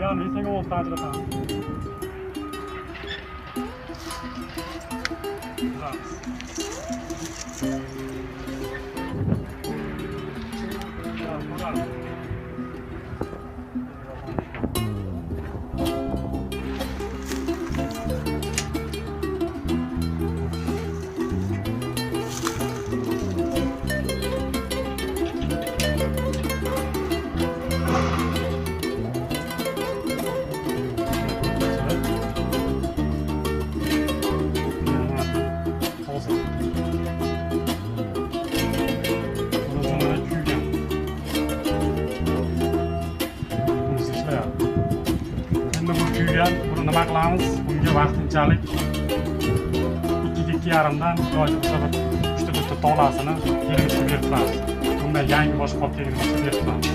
Yani sen o tacıra tamam. Güzel. Ya, güzel. Olsun. Bunu sonra kuygan. Bunisi ishlayapti. Endi bu kuygan, buni nima qilamiz? Bunga vaqtinchalik 2-2,5dan yoki bo'lsa bir 3-4 tolasini yelimizga berib turamiz. Bundan yangi boshqa olib kelgan bo'lsa berib turamiz.